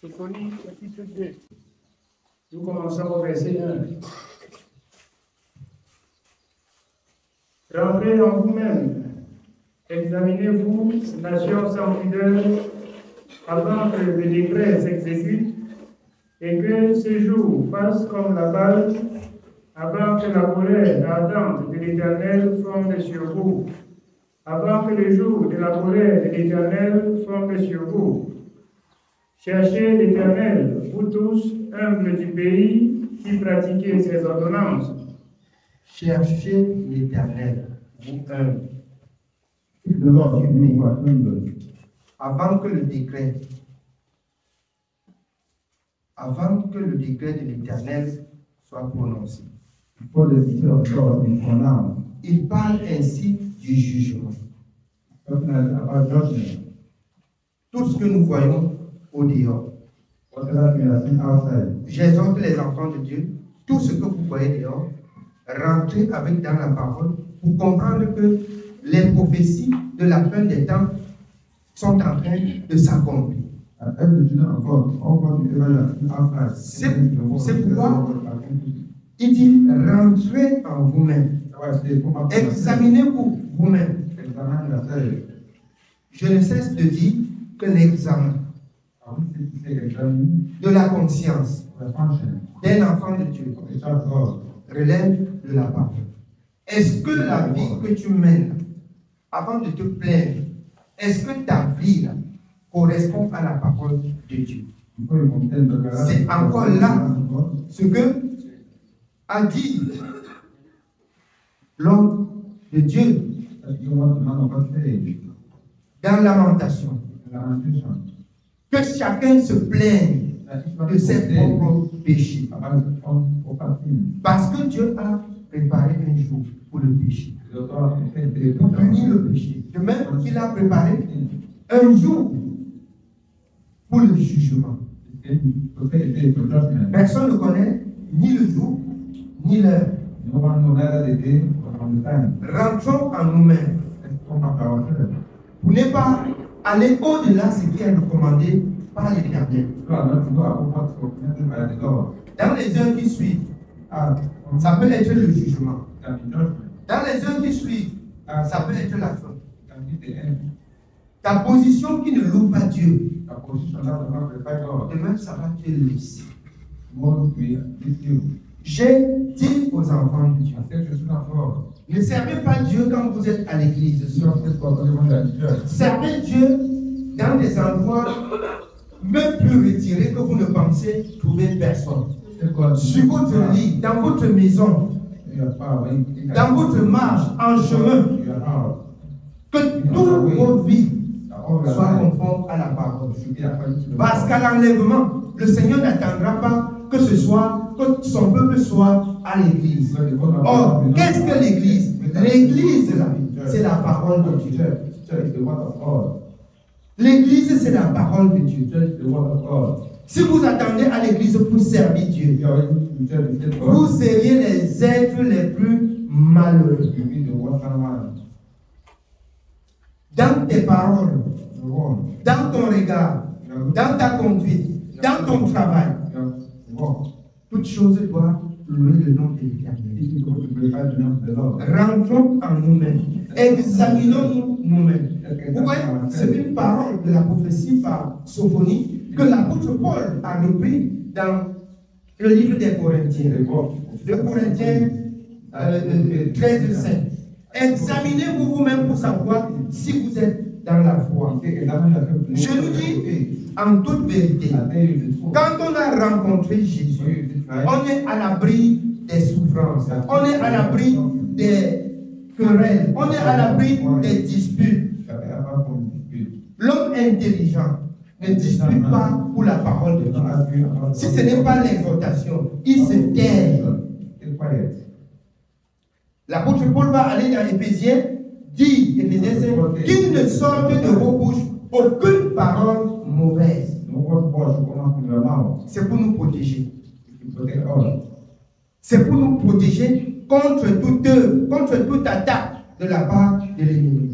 Sophonie, chapitre 2. Nous commençons au verset 1. Rentrez en vous-même, examinez-vous, nation sans pudeur, avant que le décret s'exécute et que ce jour passe comme la balle, avant que la colère ardente de l'Éternel fonde sur vous, avant que le jour de la colère de l'Éternel fonde sur vous. Cherchez l'Éternel, vous tous, humbles du pays, qui pratiquez ses ordonnances. Cherchez l'Éternel, vous humbles. Avant que le décret de l'Éternel soit prononcé. Il parle ainsi du jugement. Tout ce que nous voyons au dehors. J'exhorte les enfants de Dieu, tout ce que vous voyez dehors, rentrez avec dans la parole pour comprendre que les prophéties de la fin des temps sont en train de s'accomplir. C'est pourquoi il dit rentrez en vous-même, examinez-vous vous-même. Je ne cesse de dire que l'examen de la conscience d'un enfant de Dieu relève de la parole. Est-ce que la vie que tu mènes, avant de te plaindre, est-ce que ta vie là, correspond à la parole de Dieu? C'est encore là ce que a dit l'homme de Dieu dans Lamentation. Que chacun se plaigne de ses propres péchés. Parce que Dieu a préparé un jour pour le péché, pour punir le péché. De même qu'il a préparé un jour pour le jugement. Personne ne connaît ni le jour, ni l'heure. Rentrons en nous-mêmes pour ne pas aller au-delà de ce qui est recommandé par l'Éternel. Dans les heures qui suivent, ça peut être le jugement. Dans les heures qui suivent, ça peut être la fin. Ta position qui ne loue pas Dieu, demain ça va te laisser. J'ai dit aux enfants de Dieu, ne servez pas Dieu quand vous êtes à l'église. Servez Dieu dans des endroits même plus retirés que vous ne pensez trouver personne. Sur votre lit, dans votre maison, dans votre marche, en chemin, que toutes vos vies soient conformes à la parole. Parce qu'à l'enlèvement, le Seigneur n'attendra pas que ce soit, que son peuple soit à l'église. Or, qu'est-ce que l'église? L'église, là, c'est la parole de Dieu. L'église, c'est la parole de Dieu. Si vous attendez à l'église pour servir Dieu, vous seriez les êtres les plus malheureux. Dans tes paroles, dans ton regard, dans ta conduite, dans ton travail, toutes choses doivent louer le nom de l'Éternel. Rentrons en nous-mêmes. Examinons-nous nous-mêmes. Vous voyez, c'est une parole de la prophétie par Sophonie que l'apôtre Paul a repris dans le livre des Corinthiens. De Corinthiens 13:5. Examinez-vous vous-même pour savoir si vous êtes dans la foi. Je nous dis en toute vérité, quand on a rencontré Jésus, on est à l'abri des souffrances, on est à l'abri des querelles, on est à l'abri des disputes. L'homme intelligent ne dispute pas pour la parole de Dieu. Si ce n'est pas l'exhortation, il se tait. L'apôtre Paul va aller dans Éphésiens, dit, Éphésiens 5, qu'il ne sorte de vos bouches aucune parole mauvaise. C'est pour nous protéger. C'est pour nous protéger contre toute œuvre, contre toute attaque de la part de l'ennemi.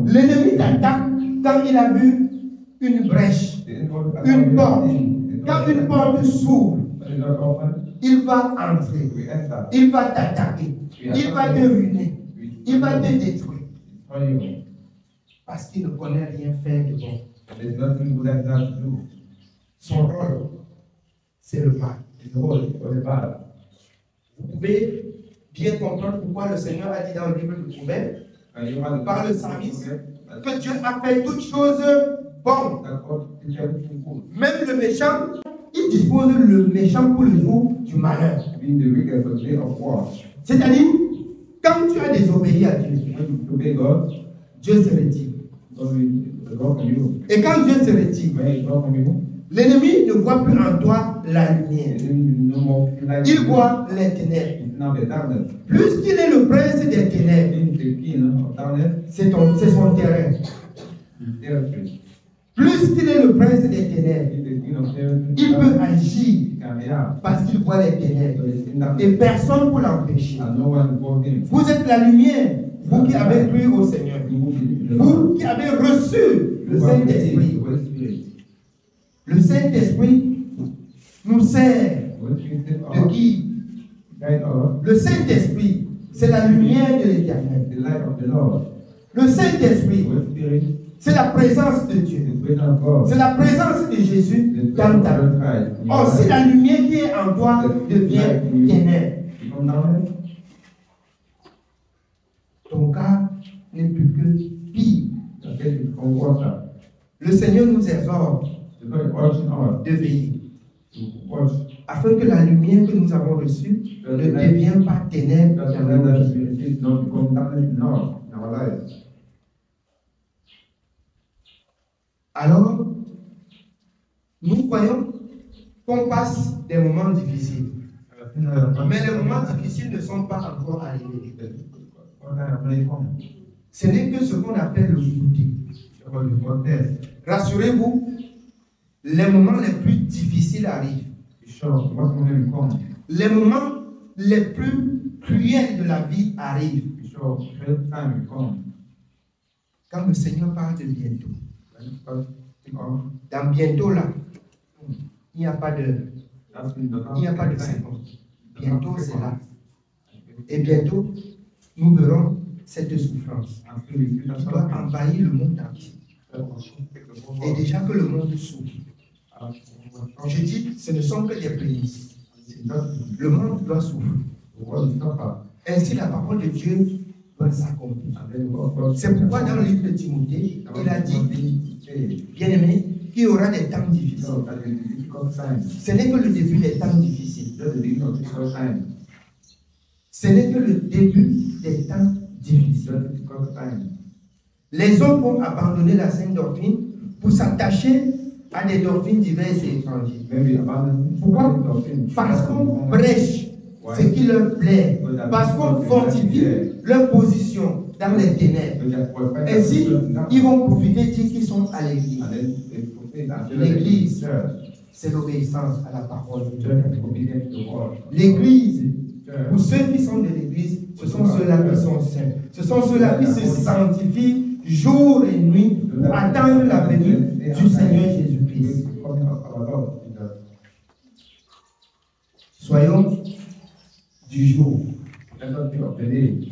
L'ennemi t'attaque quand il a vu une brèche, une porte. Quand une porte s'ouvre, il va entrer, il va t'attaquer, il va te ruiner, il va te détruire. Parce qu'il ne connaît rien faire de bon. Son rôle, c'est le mal. Vous pouvez bien comprendre pourquoi le Seigneur a dit dans le livre de Proverbes, par le psalmiste, que Dieu a fait toutes choses bonnes. Même le méchant, il dispose le méchant pour le jour du malheur. C'est-à-dire, quand tu as désobéi à Dieu, Dieu se retire. Et quand Dieu se retire, l'ennemi ne voit plus en toi la lumière. Il voit les ténèbres. Plus qu'il est le prince des ténèbres, c'est son terrain. Plus qu'il est le prince des ténèbres, il peut agir parce qu'il voit les ténèbres. Et personne ne peut l'empêcher. Vous êtes la lumière, vous qui avez cru au Seigneur. Vous qui avez reçu le Saint-Esprit. Le Saint-Esprit nous sert de guide. Le Saint-Esprit, c'est la lumière de l'Éternel. Le Saint-Esprit, c'est la présence de Dieu. C'est la présence de Jésus dans ta vie. Or, si la lumière qui est en toi devient ténèbres, ton cas n'est plus que pire. Le Seigneur nous exhorte de veiller, afin que la lumière que nous avons reçue ne devienne pas ténèbres dans nos vies. Alors, nous croyons qu'on passe des moments difficiles. Mais les moments difficiles ne sont pas encore arrivés. Ce n'est que ce qu'on appelle le goûter. Rassurez-vous, les moments les plus difficiles arrivent. Les moments les plus cruels de la vie arrivent. Quand le Seigneur parle de bientôt, dans bientôt là, il n'y a pas de 50. Bientôt c'est là. Et bientôt, nous verrons cette souffrance qui doit envahir le monde entier. Et déjà que le monde souffre. Je dis, ce ne sont que des prémices. Le monde doit souffrir. Ainsi, la parole de Dieu doit s'accomplir. C'est pourquoi dans le livre de Timothée, il a dit, bien-aimé, qu'il y aura des temps difficiles. Ce n'est que le début des temps difficiles. Ce n'est que le début des temps difficiles. Les hommes vont abandonner la sainte doctrine pour s'attacher à des doctrines diverses et étrangères. Pourquoi? Parce qu'on prêche ce qui leur plaît, parce qu'on fortifie leur position dans les ténèbres. Ainsi, ils vont profiter de dire qu'ils sont à l'église. L'église, c'est l'obéissance à la parole de Dieu. L'église, pour ceux qui sont de l'église, ce sont ceux-là qui sont saints. Ce sont ceux-là qui se sanctifient jour et nuit pour attendre la venue du Seigneur Jésus-Christ. Soyons du jour.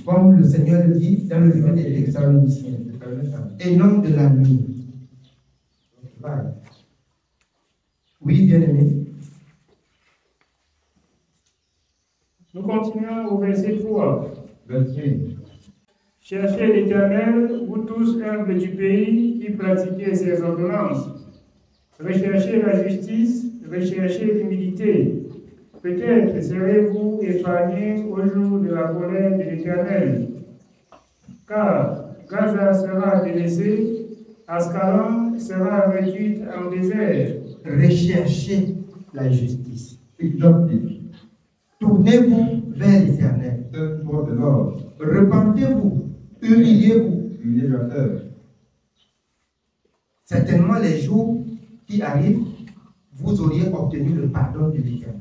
Comme le Seigneur le dit dans le livre des Thessaloniciens, et non de la nuit. Oui, bien-aimé. Nous continuons au verset 3. Cherchez l'Éternel, vous tous humbles du pays qui pratiquez ses ordonnances. Recherchez la justice, recherchez l'humilité. Peut-être serez-vous épargnés au jour de la colère de l'Éternel. Car Gaza sera délaissée, Ascalon sera réduite en désert. Recherchez la justice. Tournez-vous vers l'Éternel. Repentez-vous, humiliez-vous. Certainement, les jours qui arrivent, vous auriez obtenu le pardon de l'Éternel.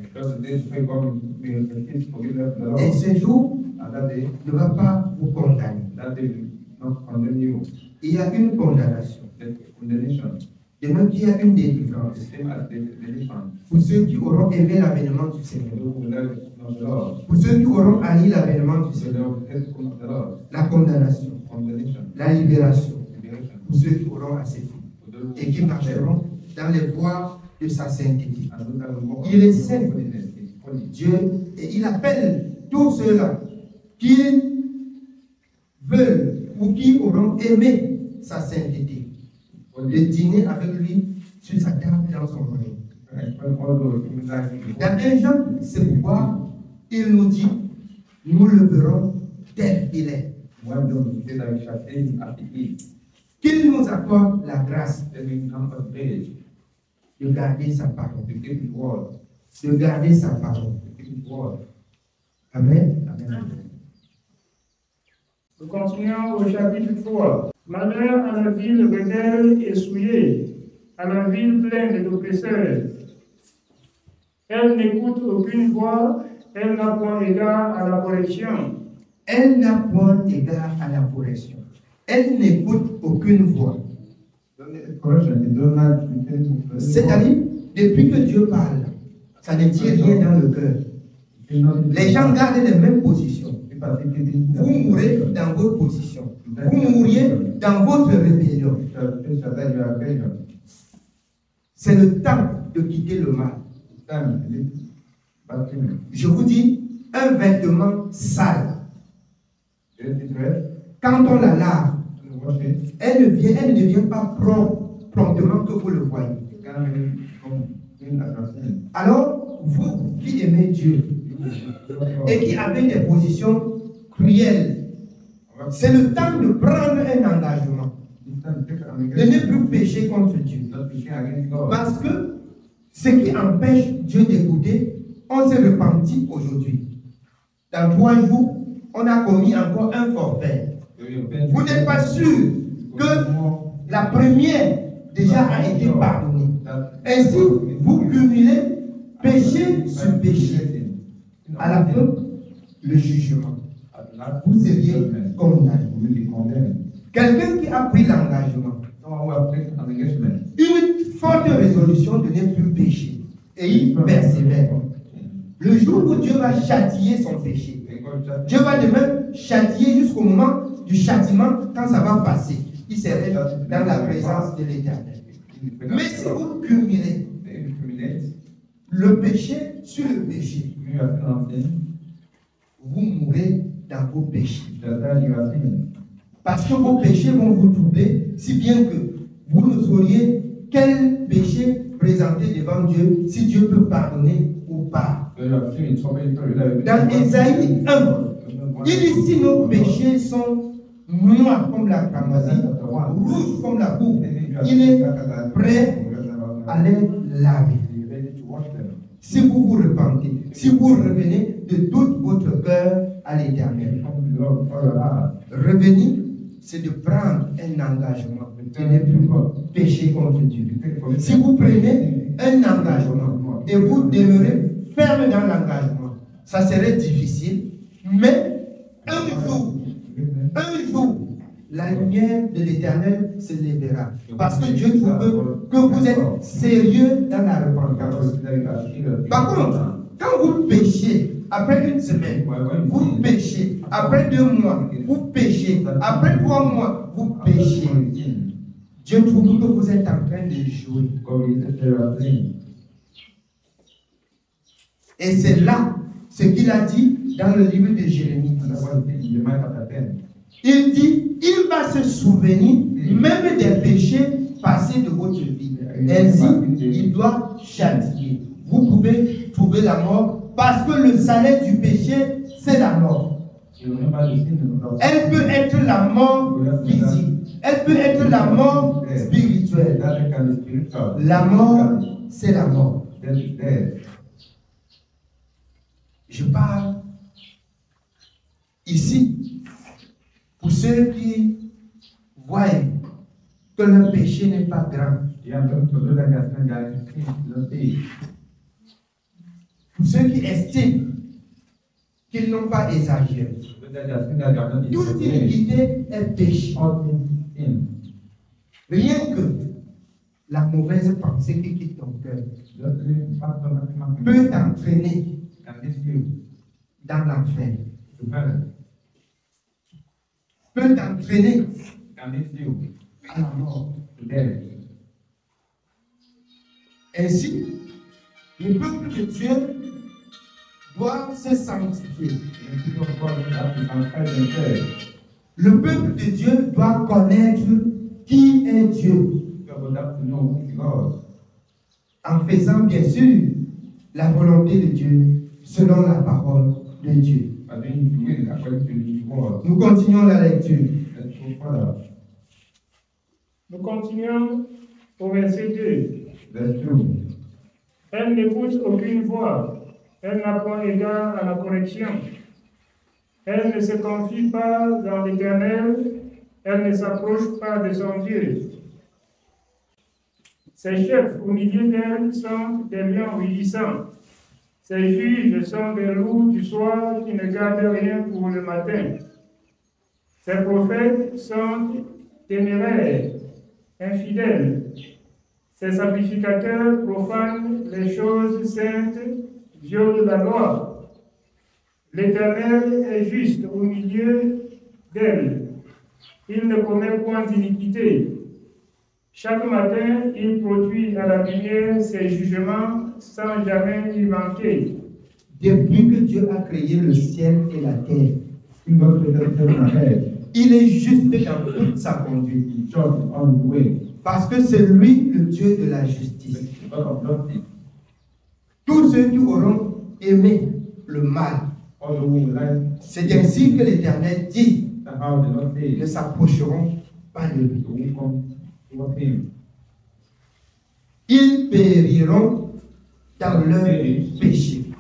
Et ce jour ne va pas vous condamner. Il y a une condamnation. De même qu'il y a une délivrance pour ceux qui auront aimé l'avènement du Seigneur. Pour ceux qui auront haï l'avènement du Seigneur. La condamnation, la libération. Pour ceux qui auront assez fait et qui marcheront dans les voies de sa sainteté. Il est saint, Dieu, et il appelle tous ceux-là qui veulent ou qui auront aimé sa sainteté de dîner avec lui sur sa table dans son royaume. Dans 1 Jean, c'est pourquoi il nous dit, nous le verrons tel qu'il est. Qu'il nous accorde la grâce de garder sa parole. De garder sa parole. Amen. Amen. Nous continuons au chapitre 3. Malheur à la ville rebelle et souillée, à la ville pleine d'oppresseurs. Elle n'écoute aucune voix, elle n'a point égard à la correction. Elle n'a point égard à la correction. Elle n'écoute aucune voix. C'est-à-dire, depuis que Dieu parle, ça ne dit rien dans le cœur. Les gens gardent les mêmes positions. Vous mourrez dans votre position. Vous mourriez dans votre rébellion. C'est le temps de quitter le mal. Je vous dis, un vêtement sale, quand on la lave, elle ne devient pas propre promptement que vous le voyez. Alors, vous qui aimez Dieu et qui avez des positions cruelles, c'est le temps de prendre un engagement, de ne plus pécher contre Dieu. Parce que ce qui empêche Dieu d'écouter, on s'est repenti aujourd'hui. Dans 3 jours, on a commis encore un forfait. Vous n'êtes pas sûr que la première déjà a été pardonnée. Ainsi, vous cumulez péché sur péché. À la fin, le jugement. Vous seriez condamné. Quelqu'un qui a pris l'engagement, une forte résolution de ne plus pécher, et il persévère. Le jour où Dieu va châtier son péché, Dieu va de même châtier jusqu'au moment du châtiment, quand ça va passer. Il serait dans la présence de l'Éternel. Mais si vous cumulez le péché sur le péché, vous mourrez dans vos péchés. Parce que vos péchés vont vous troubler, si bien que vous ne sauriez quel péché présenter devant Dieu, si Dieu peut pardonner ou pas. Dans Ésaïe 1, il dit si nos péchés sont noirs comme la cramoisie, rouges comme la boue, il est prêt à les laver. Si vous vous repentez, si vous revenez de tout votre cœur à l'Éternel. Revenir, c'est de prendre un engagement, de ne plus pécher contre Dieu. Si vous prenez un engagement et vous demeurez ferme dans l'engagement, ça serait difficile, mais un jour, la lumière de l'Éternel se lèvera. Parce que Dieu trouve que vous êtes sérieux dans la repentance. Par contre, quand vous péchez, après une semaine, vous péchez. Après 2 mois, vous péchez. Après 3 mois, vous péchez. Dieu trouve que vous êtes en train de jouer. Et c'est là ce qu'il a dit dans le livre de Jérémie. Il dit, il va se souvenir même des péchés passés de votre vie. Ainsi, il doit châtier. Vous pouvez trouver la mort parce que le salaire du péché, c'est la mort. Elle peut être la mort physique. Elle peut être la mort spirituelle. La mort, c'est la mort. Je parle ici pour ceux qui voient que leur péché n'est pas grand. Pour ceux qui estiment qu'ils n'ont pas exagéré. Toute iniquité est péché. Rien que la mauvaise pensée qui quitte ton cœur peut t'entraîner dans l'enfer. Peut t'entraîner à la mort. Ainsi, le peuple de Dieu doit se sanctifier. Le peuple de Dieu doit connaître qui est Dieu. En faisant bien sûr la volonté de Dieu selon la parole de Dieu. Nous continuons la lecture. Nous continuons au verset 2. Elle n'écoute aucune voix. Elle n'a point égard à la correction. Elle ne se confie pas dans l'Éternel. Elle ne s'approche pas de son Dieu. Ses chefs au milieu d'elle sont des lions rugissants. Ses juges sont des loups du soir qui ne gardent rien pour le matin. Ses prophètes sont téméraires, infidèles. Ses sacrificateurs profanent les choses saintes, violent la loi. L'Éternel est juste au milieu d'elle. Il ne commet point d'iniquité. Chaque matin, il produit à la lumière ses jugements sans jamais y manquer. Depuis que Dieu a créé le ciel et la terre, il est juste dans toute sa conduite. Parce que c'est lui le Dieu de la justice. Tous ceux qui auront aimé le mal, c'est ainsi que l'Éternel dit, ne s'approcheront pas de lui. Ils périront dans leur péché.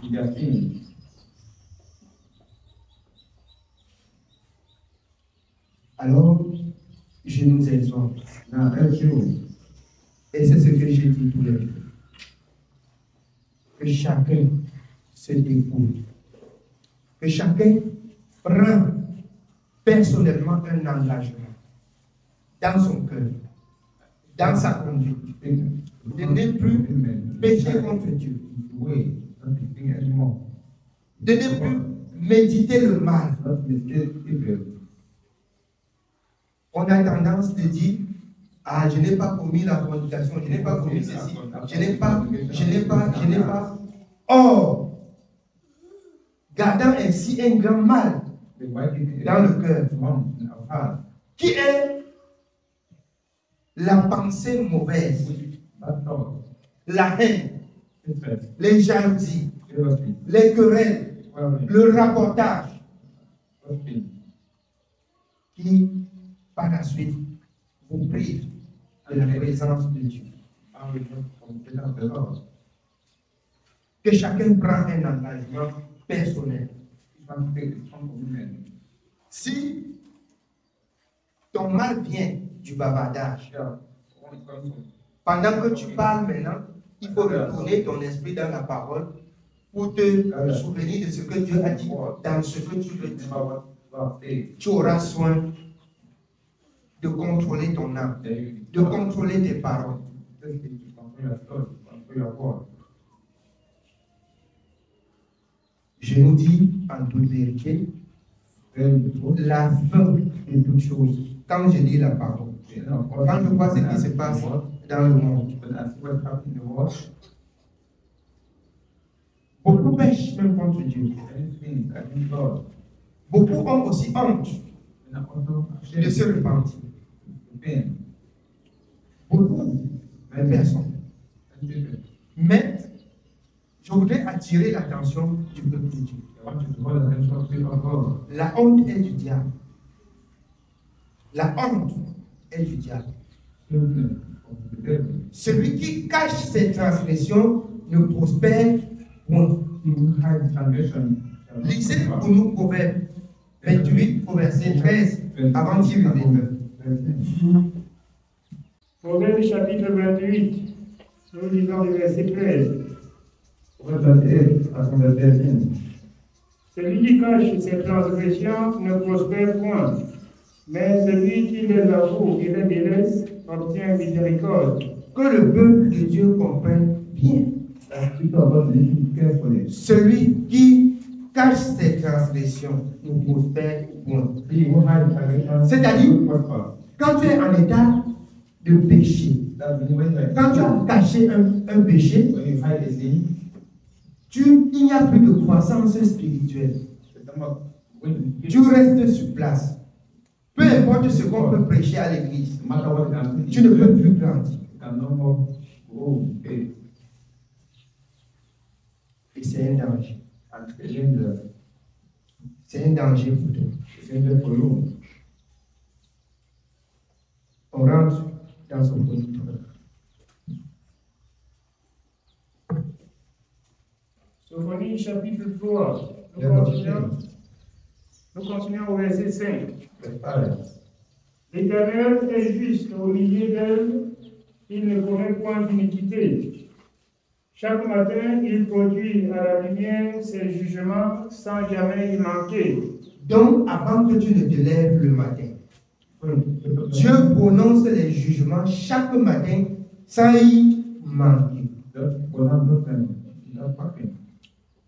Alors, je nous exhorte. Et c'est ce que j'ai dit tous les jours. Que chacun se dépouille. Que chacun prend personnellement un engagement dans son cœur, dans sa conduite, de ne plus pécher contre Dieu, de ne plus méditer le mal. On a tendance de dire, ah, je n'ai pas commis la fornication, je n'ai pas commis ceci, je n'ai pas. Or, gardant ainsi un grand mal dans le cœur, qui est la pensée mauvaise, la haine, les jalousies, les querelles, le rapportage, qui par la suite vous prive de la présence de Dieu. Que chacun prend un engagement personnel. Si ton mal vient du bavardage, pendant que tu parles maintenant, il faut retourner ton esprit dans la parole pour te souvenir de ce que Dieu a dit dans ce que tu veux dire. Tu auras soin de contrôler ton âme, de contrôler tes paroles. Je nous dis en toute vérité, la fin de toutes choses. Quand je lis la parole, quand je vois ce qui se passe dans le monde, beaucoup pêchent même contre Dieu. Beaucoup ont aussi honte de se repentir. Beaucoup de personnes. Mais je voudrais attirer l'attention du peuple de Dieu. La honte est du diable. La honte est du diable. Celui qui cache ses transgressions ne prospère point. Lisez pour nous Proverbe 28 au verset 13 avant d'y revenir. Proverbe chapitre 28, nous lisons le verset 13. Celui qui cache ses transgressions ne prospère point, mais celui qui les avoue et les délaisse obtient miséricorde. Que le peuple de Dieu comprenne bien. Celui qui cache ses transgressions ne prospère point. C'est-à-dire, quand tu es en état de péché, quand tu as caché un péché, il n'y a plus de croissance spirituelle. Tu restes sur place. Peu importe ce qu'on peut prêcher à l'église, tu ne peux plus grandir. Et c'est un danger. C'est un danger pour toi. On rentre dans son producteur. Sophonie chapitre 3. Nous continuons au verset 5. L'Éternel est juste au milieu d'elle, il ne commet point d'iniquité. Chaque matin, il produit à la lumière ses jugements sans jamais y manquer. Donc, avant que tu ne te lèves le matin, Dieu prononce les jugements chaque matin sans y manquer.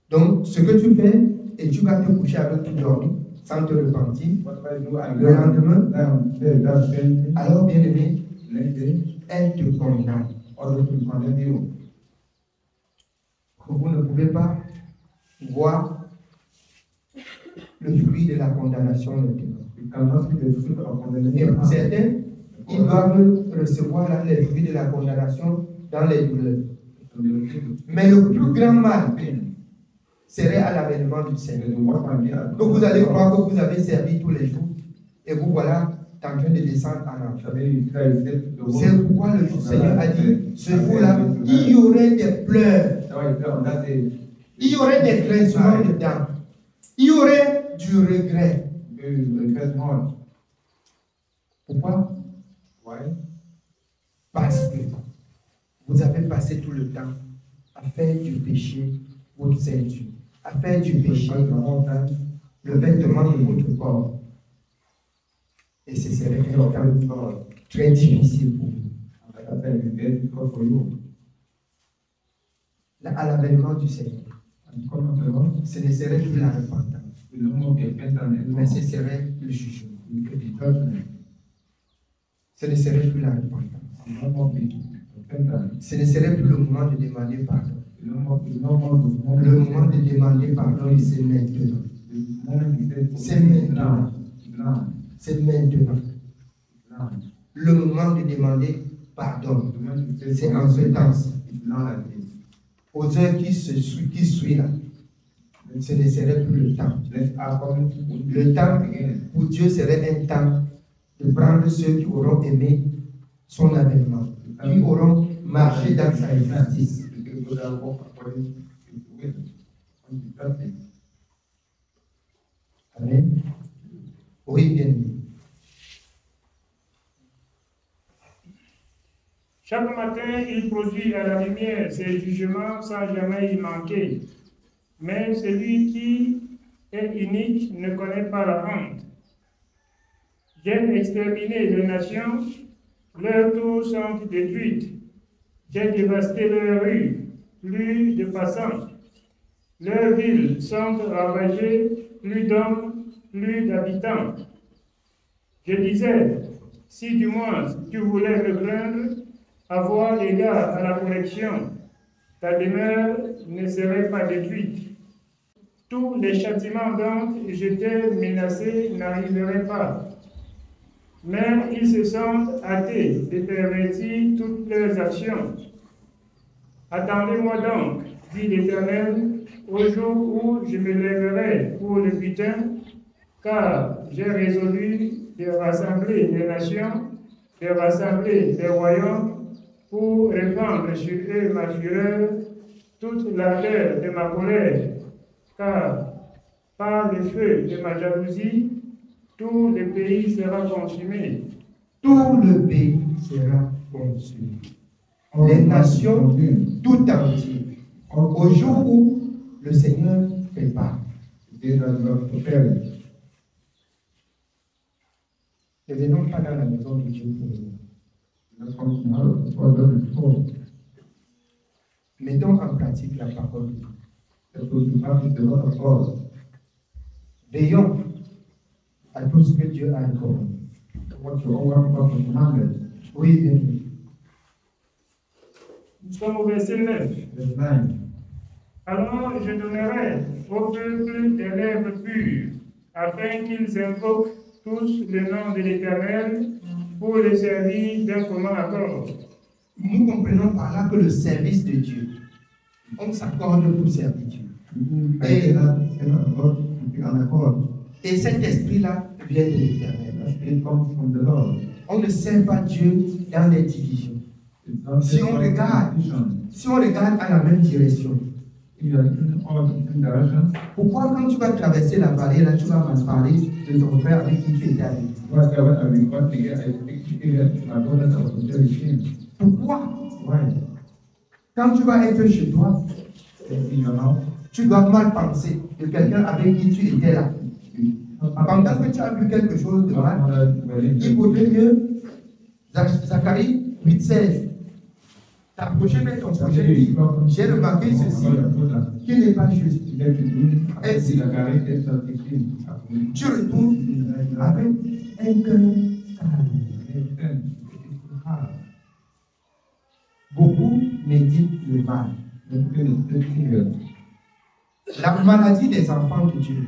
Donc, ce que tu fais, et tu vas te coucher avec tout dormir, sans te repentir, le lendemain, alors bien aimé, elle te condamne. Vous ne pouvez pas voir le fruit de la condamnation maintenant. Et pour certains, ils doivent recevoir les fruits de la condamnation dans les douleurs. Mais le plus grand mal serait à l'avènement du Seigneur. Que vous allez croire que vous avez servi tous les jours et vous voilà en train de descendre en enfer. C'est pourquoi le Seigneur a dit, ce jour-là, il y aurait des pleurs, il y aurait des grincements de dents, il y aurait du regret. Pourquoi? Parce que vous avez passé tout le temps à faire du péché votre ceinture, à faire du péché le vêtement de votre corps. Et ce serait un temps très difficile pour vous. Là, à l'avènement du Seigneur, ce ne serait plus la repentance, mais ce serait le jugement. Ce ne serait plus la repentance. Ce ne serait plus le moment de demander pardon. Le moment de demander pardon, c'est maintenant. C'est maintenant. C'est maintenant. Le moment de demander pardon, c'est en ce temps-ci. Aux heures qui suivent là, ce ne serait plus le temps. Le temps pour Dieu serait un temps de prendre ceux qui auront aimé son avènement, qui auront marché dans sa justice. Amen. Oui, bien. Chaque matin, il produit à la lumière ses jugements sans jamais y manquer. Mais celui qui est inique ne connaît pas la honte. J'ai exterminé les nations, leurs tours sont détruites. J'ai dévasté leurs rues, plus de passants. Leurs villes sont ravagées, plus d'hommes, plus d'habitants. Je disais, si du moins tu voulais me plaindre, avoir égard à la correction, ta demeure ne serait pas détruite. Tous les châtiments dont j'étais menacé n'arriveraient pas. Mais ils se sentent hâtés de pervertir toutes leurs actions. Attendez-moi donc, dit l'Éternel, au jour où je me lèverai pour le butin, car j'ai résolu de rassembler les nations, de rassembler les royaumes, pour répandre sur eux ma fureur, toute l'ardeur de ma colère, car par le feu de ma jalousie, tout le pays sera consumé. Tout le pays sera consumé. Les nations tout entières. Au jour où le Seigneur prépare. Ne venons pas dans la maison de Dieu pour nous. Mettons en pratique la parole de Dieu. Veillons à tout ce que Dieu a recommandé. Oui, bien. Nous sommes au verset 9. Alors je donnerai au peuple des lèvres pures, afin qu'ils invoquent tous le nom de l'Éternel pour le servir d'un commun accord. Nous comprenons par là que le service de Dieu, on s'accorde pour servir Dieu. Et cet esprit-là vient de l'Éternel. On ne sert pas Dieu dans les divisions. Si on regarde à la même direction, pourquoi quand tu vas traverser la vallée, là, tu vas me parler de ton frère avec qui tu étais avec? Pourquoi? Quand tu vas être chez toi, tu dois mal penser de quelqu'un avec qui tu étais là. Pendant que tu as vu quelque chose de mal, il vaudrait mieux, Zacharie 8,16, t'approcher de ton prochain et dire, j'ai remarqué ceci, qui n'est pas juste. Ainsi, tu retournes avec un cœur calme. Beaucoup méditent le mal. La maladie des enfants de Dieu,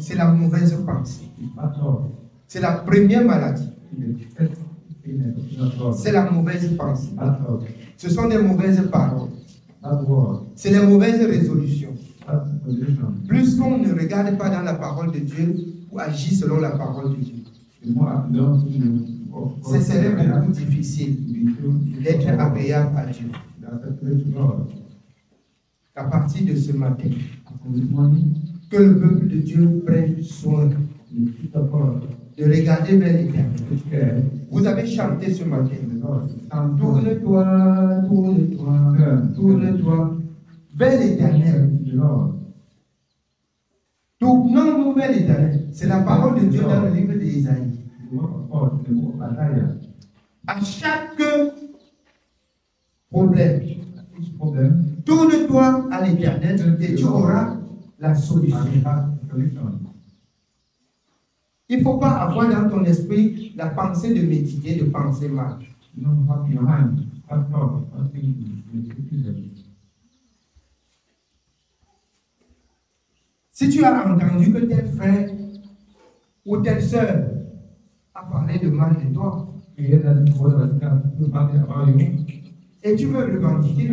c'est la mauvaise pensée. C'est la première maladie. C'est la mauvaise pensée. Ce sont des mauvaises paroles. C'est les mauvaises résolutions. Plus qu'on ne regarde pas dans la parole de Dieu ou agit selon la parole de Dieu, ce serait beaucoup difficile d'être agréable à Dieu. À partir de ce matin, que le peuple de Dieu prenne soin de regarder vers l'Éternel. Vous avez chanté ce matin. Tourne-toi, tourne-toi, tourne-toi vers l'Éternel. Tournons-nous vers l'Éternel. C'est la parole de Dieu dans le livre d'Ésaïe. À chaque problème, tourne-toi à l'Éternel et tu auras la solution. Il ne faut pas avoir dans ton esprit la pensée de méditer, de penser mal. Si tu as entendu que tel frère ou telle sœur a parlé de mal de toi, et tu veux revendiquer,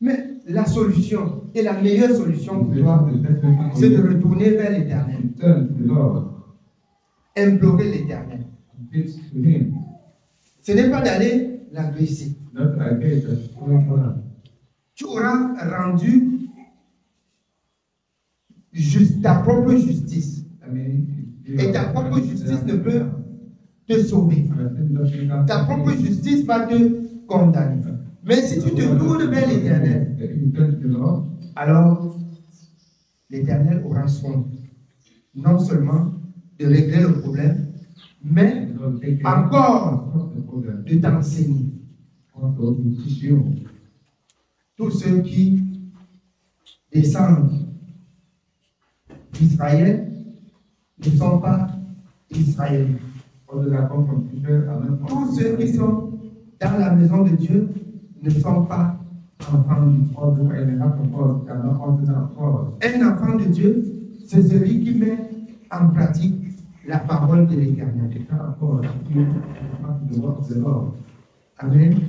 mais la solution, et la meilleure solution pour toi, c'est de retourner vers l'Éternel. Implorer l'Éternel. Ce n'est pas d'aller l'agresser. Tu auras rendu ta propre justice. Et ta propre justice ne peut te sauver. Ta propre justice va te condamner. Mais si tu te tournes vers l'Éternel, alors l'Éternel aura soin non seulement de régler le problème, mais encore de t'enseigner. Tous ceux qui descendent d'Israël ne sont pas Israéliens. Tous ceux qui sont dans la maison de Dieu ne sont pas enfants de Dieu. Un enfant de Dieu, c'est celui qui met en pratique la parole de l'Éternel. Amen.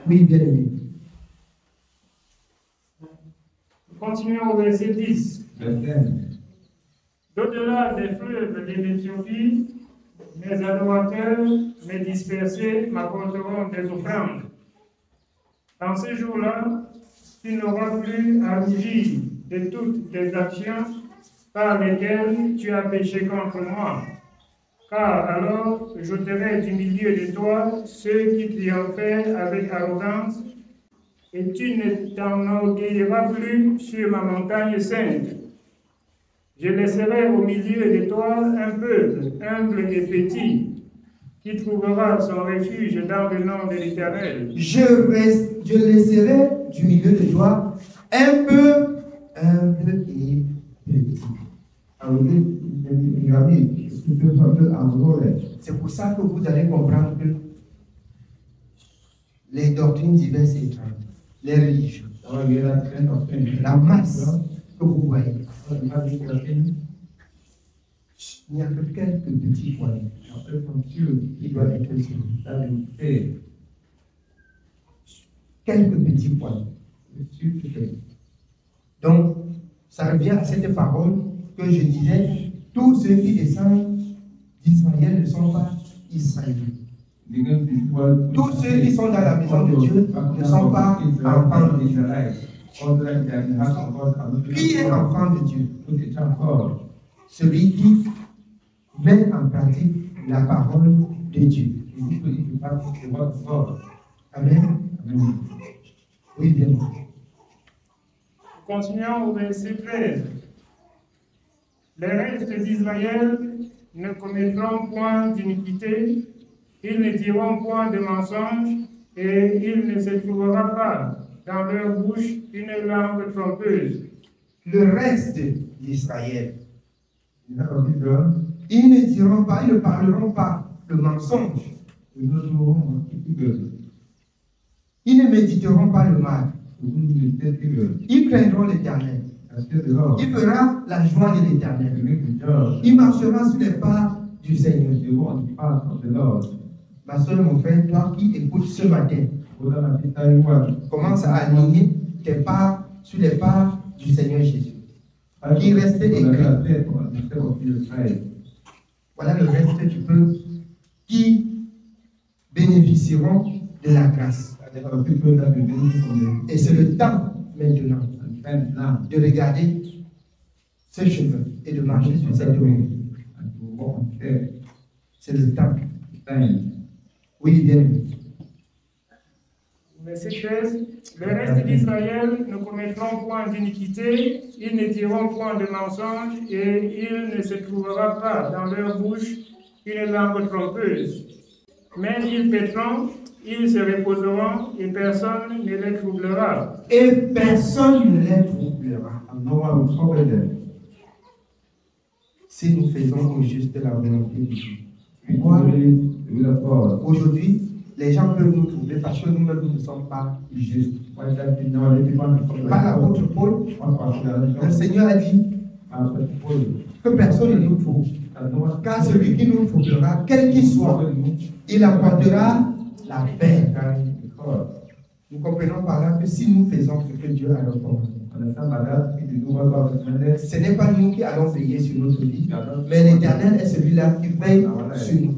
Oui, bien aimé. Continuons au verset 10. D'au-delà des fleuves de l'Éthiopie, mes adorateurs, mes dispersés m'apporteront des offrandes. Dans ces jours-là, tu n'auras plus à rougir de toutes tes actions par lesquelles tu as péché contre moi. Car alors j'ôterai du milieu de toi ceux qui triomphaient avec arrogance, et tu ne t'enorgueilliras plus sur ma montagne sainte. Je laisserai au milieu de toi un peuple humble et petit, qui trouvera son refuge dans le nom de l'Éternel. Je laisserai du milieu de toi un peu humble et petit. C'est pour ça que vous allez comprendre que les doctrines diverses et étranges, les religions, la masse que vous voyez, il n'y a que quelques petits points qui doivent être suivis. Quelques petits points. Donc, ça revient à cette parole que je disais, tous ceux qui descendent d'Israël ne sont pas israéliens. Tous ceux qui sont dans la maison de Dieu ne sont pas enfants de Dieu. Qui est enfant de Dieu? Celui qui met en pratique la parole de Dieu. Amen. Oui, bien. Continuons au verset 13. Les restes d'Israël ne commettront point d'iniquité, ils ne diront point de mensonge, et il ne se trouvera pas dans leur bouche une langue trompeuse. Le reste d'Israël, ils ne diront pas, ils ne parleront pas de mensonge. Ils ne méditeront pas le mal. Ils craindront l'Éternel. Il fera la joie de l'Éternel. Il marchera sur les pas du Seigneur. Ma soeur, mon frère, toi qui écoutes ce matin, commence à aligner tes pas sur les pas du Seigneur Jésus. Qui reste écrit. Voilà le reste du peuple qui bénéficieront de la grâce. Et c'est le temps maintenant de regarder ce chemin et de marcher sur cette route. C'est le temps. Oui, bien. Verset 13. Le reste d'Israël ne commettront point d'iniquité, ils ne diront point de mensonge, et il ne se trouvera pas dans leur bouche une langue trompeuse. Mais ils paîtront, ils se reposeront, et personne ne les troublera. Et personne ne les troublera. Si nous faisons au juste la volonté de Dieu. Aujourd'hui, les gens peuvent nous troubler parce que nous-mêmes nous ne sommes pas justes. Par l'apôtre Paul, le Seigneur a dit que personne ne nous trouble. Car celui qui nous troublera, quel qu'il soit, il apportera la paix. Nous comprenons par là que si nous faisons ce que Dieu a recommandé, ce n'est pas nous qui allons veiller sur notre vie, mais l'Éternel est celui-là qui veille sur nous.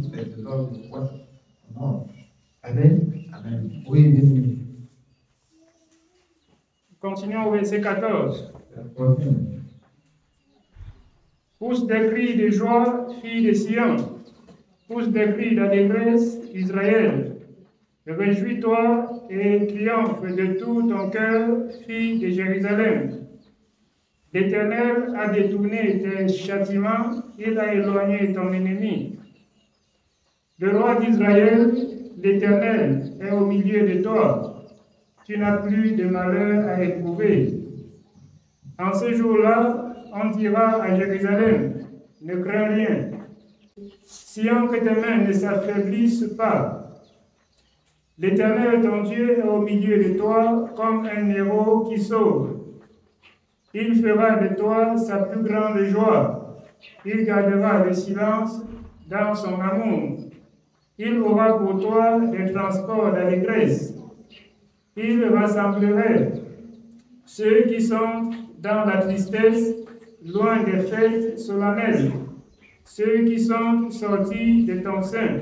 Amen. Amen. Oui, bien. Continuons au verset 14. Pousse des cris de joie, fille de Sion. Pousse des cris d'allégresse, Israël. Réjouis-toi et triomphe de tout ton cœur, fille de Jérusalem. L'Éternel a détourné tes châtiments, il a éloigné ton ennemi. Le roi d'Israël, l'Éternel, est au milieu de toi. Tu n'as plus de malheur à éprouver. En ce jour-là, on dira à Jérusalem, ne crains rien. Sion, que tes mains ne s'affaiblissent pas. L'Éternel, ton Dieu, est au milieu de toi comme un héros qui sauve. Il fera de toi sa plus grande joie. Il gardera le silence dans son amour. Il aura pour toi des transports d'allégresse. Il rassemblerait ceux qui sont dans la tristesse, loin des fêtes solennelles, ceux qui sont sortis de ton sein.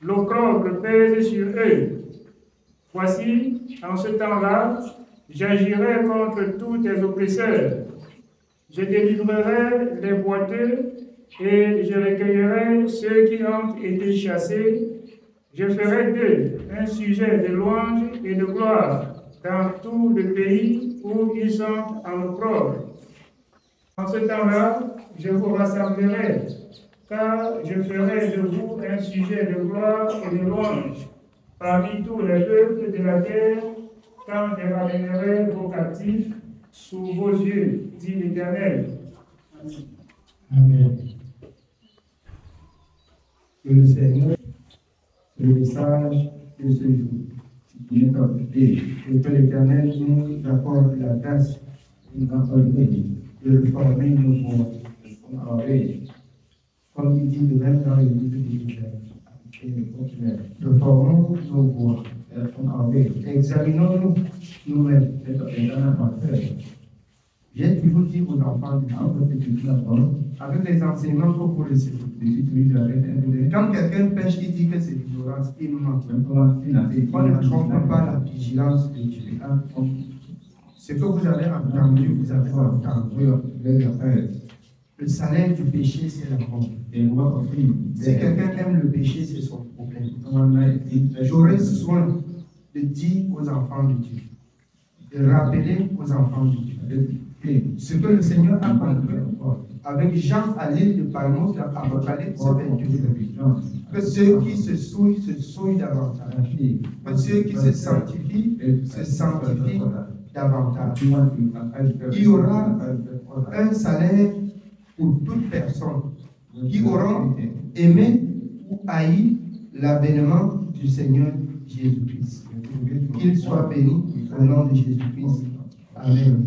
L'opprobre pèse sur eux. Voici, en ce temps-là, j'agirai contre tous tes oppresseurs. Je délivrerai les boiteux et je recueillerai ceux qui ont été chassés. Je ferai d'eux un sujet de louange et de gloire dans tout le pays où ils sont en opprobre. En ce temps-là, je vous rassemblerai, car je ferai de vous un sujet de gloire et de louange parmi tous les peuples de la terre, quand je ramènerai vos captifs sous vos yeux, dit l'Éternel. Amen. Que le Seigneur, le message de ce jour, et que l'Éternel nous accorde la grâce de former nos voix. Comme il dit de même dans le livre de formons nos voix. Examinons-nous nous-mêmes. J'ai toujours dit aux enfants, avec les enseignements pour le Seigneur, quand quelqu'un pêche, il dit que c'est l'ignorance, il nous ment. On ne trompe pas la vigilance de Dieu. Ce que vous avez entendu, vous avez entendu. Le salaire du péché, c'est la mort. Si quelqu'un aime le péché, c'est son problème. J'aurai soin de dire aux enfants de Dieu, de rappeler aux enfants de Dieu ce que le Seigneur a compris avec Jean à l'île de Palmos dans Apocalypse 22. Que ceux qui se souillent davantage. Que ceux qui se sanctifient davantage. Il y aura un salaire pour toute personne qui auront aimé ou haï l'avènement du Seigneur Jésus-Christ. Qu'il soit béni au nom de Jésus-Christ. Amen.